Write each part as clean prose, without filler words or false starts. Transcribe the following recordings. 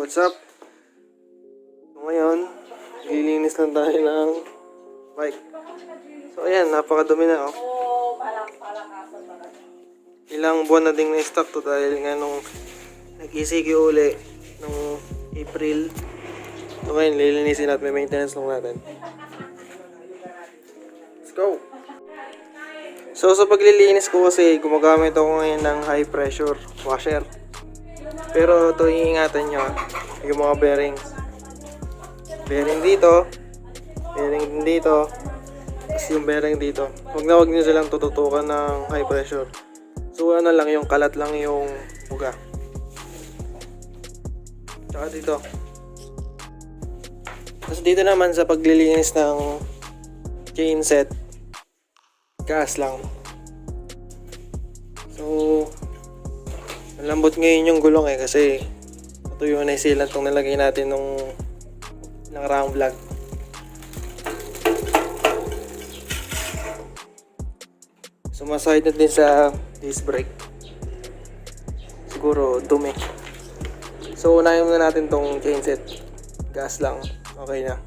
What's up? So, ngayon, lilinis lang tayo ng bike. So ayan, napakadumi na Ilang buwan na ding na-stock to dahil nga nung nag-ECQ uli nung April. So ngayon, lilinisin at may maintenance lang natin. Let's go! So sa paglilinis ko kasi gumagamit ako ngayon ng high pressure washer. Pero ito iingatan nyo, yung mga bearings. Bearing dito, bearing din dito, tapos yung bearing dito. Huwag nyo silang tututukan ng high pressure. So ano lang, yung kalat lang yung buga. Tsaka dito. Tapos dito naman sa paglilinis ng chain set, gas lang. So malambot ngayon yung gulong kasi tuyo na yung sealant nung nilagay natin nung nakaraang vlog. Sumasahid na din sa disc brake. Siguro dumi. So unahin muna natin tong chain set. Gas lang. Okay na.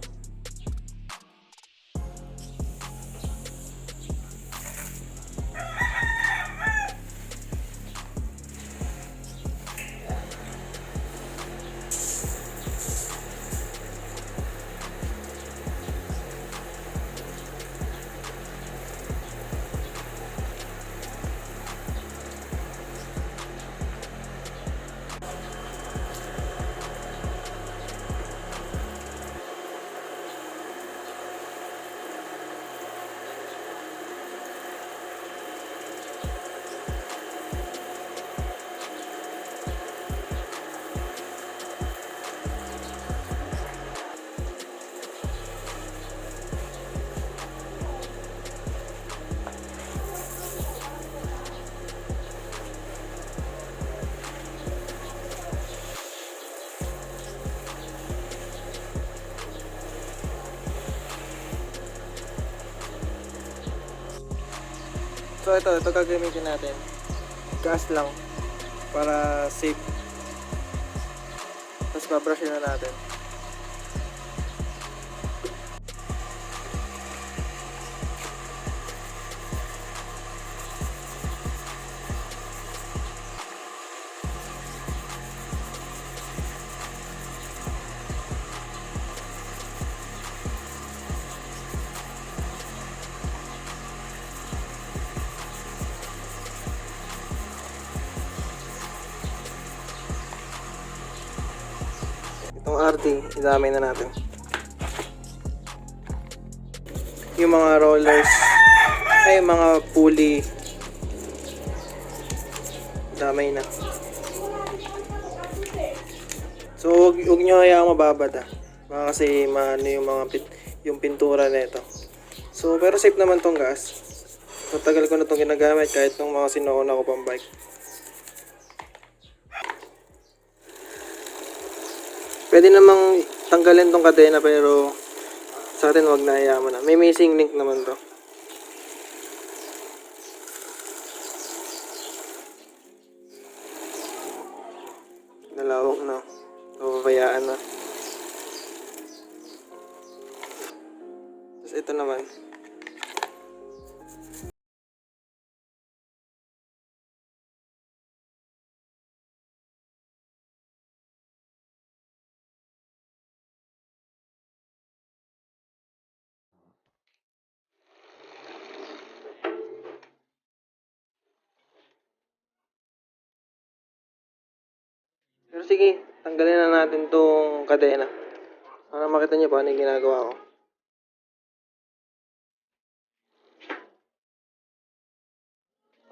So ito gagamitin natin. Gas lang para safe. Tapos babrush na natin. Itong RT, idamay na natin. Yung mga rollers, ay mga pulley, damay na. So huwag nyo hayaang mababad baka kasi maano yung yung pintura nito. So pero safe naman tong gas. Matagal ko na itong ginagamit kahit nung mga sinuuna ko pang bike. Pwede namang tanggalin tong kadena pero sa atin wag na, hayaan mo na. May missing link naman to. Nalawak na. Pabayaan na. Tapos ito naman. Pero sige, tanggalin na natin tong kadena. Para makita niyo paano yung ginagawa ko.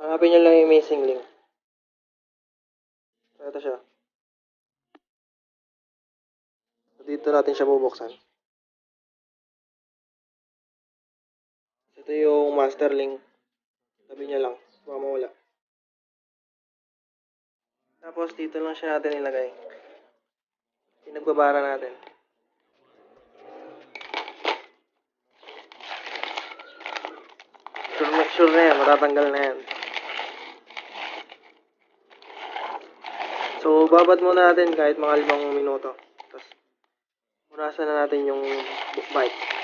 Hanapin niyo lang yung missing link. So, ito siya. So, dito natin siya bubuksan. Ito yung master link. Tabi niya lang. Baka mawala. Tapos dito lang siya natin ilagay. Pinagbabara natin. Sure na yan. Matatanggal na yan. So, babad muna natin kahit mga 5 minuto. Tapos, punasan na natin yung bike.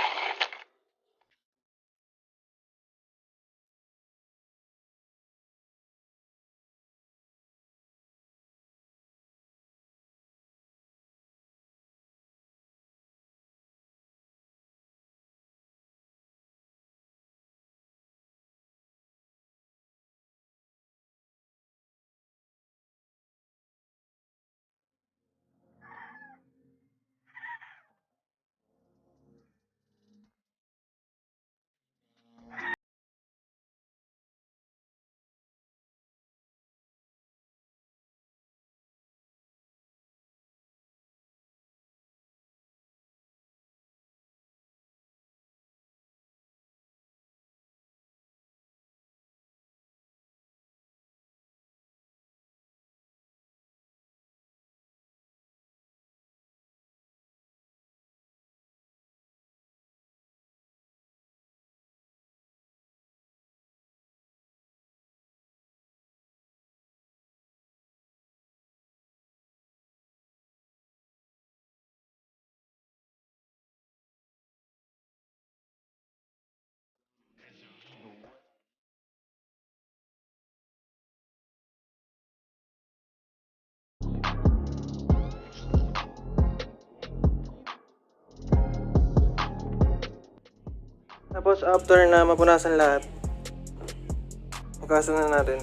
Tapos, after na mapunasan lahat, hugasan na natin.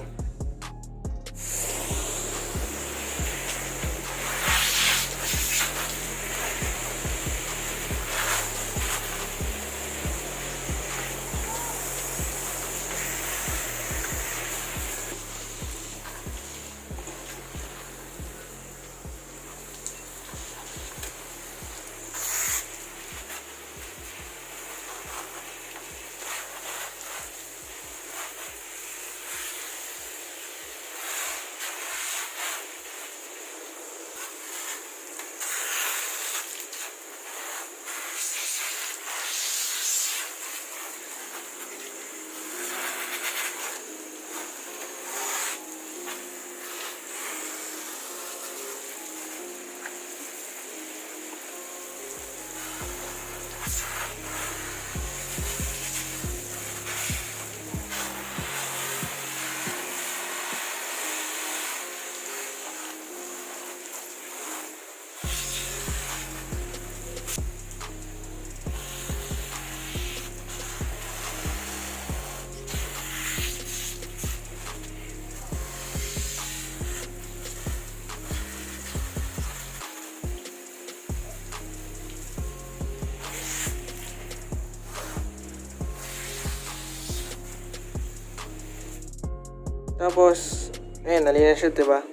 Tapos, ayun, nalinis siya, diba?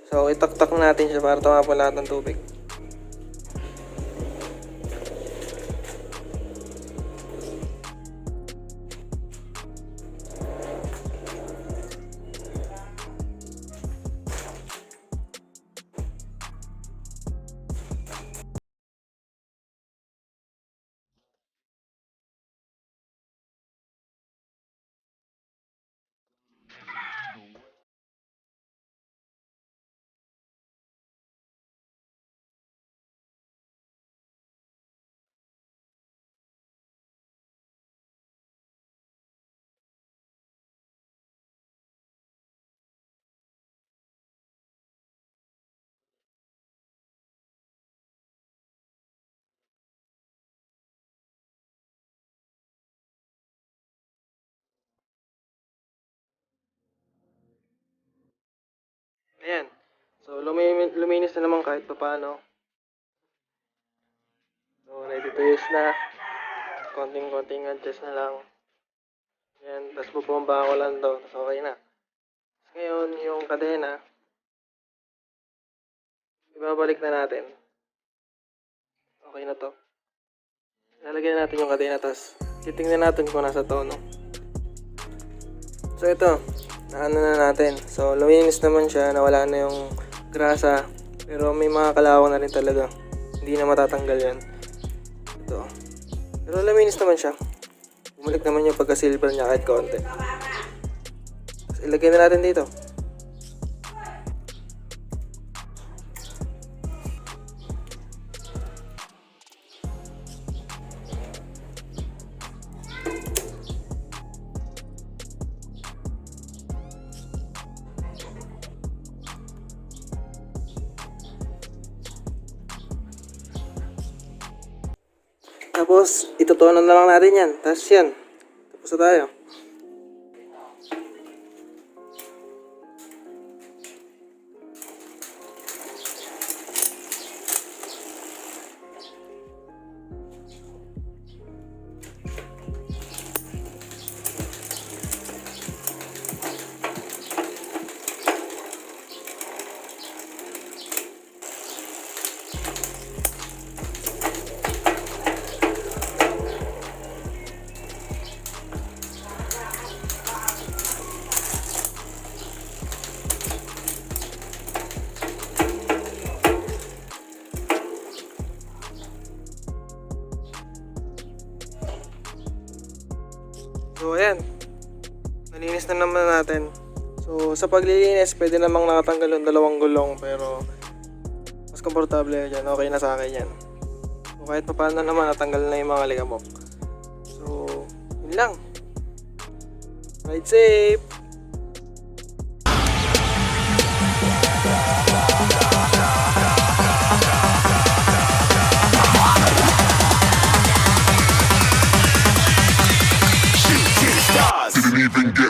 So, itaktak natin siya para tumapon lahat ng tubig. Ayan. So, luminis na naman kahit paano. So, ready to use na. Konting-konting adjust na lang. Ayan. Tapos bubomba ko lang to. Tapos okay na. Tapos ngayon, yung kadena, ibabalik na natin. Okay na to. Lalagyan natin yung kadena. Tapos, titingnan natin kung nasa tono. So, ito. Naano na natin. So, luminis naman siya. Nawala na yung grasa. Pero may mga kalawang na rin talaga. Hindi na matatanggal yan. Ito. Pero luminis naman siya. Bumalik naman yung pagka-silver niya kahit konti. Tapos, ilagay na natin dito. Tapos, itutunan na lang natin yan. Tapos yan. Tapos na tayo. So, ayan. Nalinis na naman natin. So, sa paglilinis, pwede namang nakatanggal yung dalawang gulong. Pero, mas komportable dyan. Okay na sa akin yan. So, kahit pa paano naman, natanggal na yung mga ligamok. So, yun lang. Ride safe! Didn't even get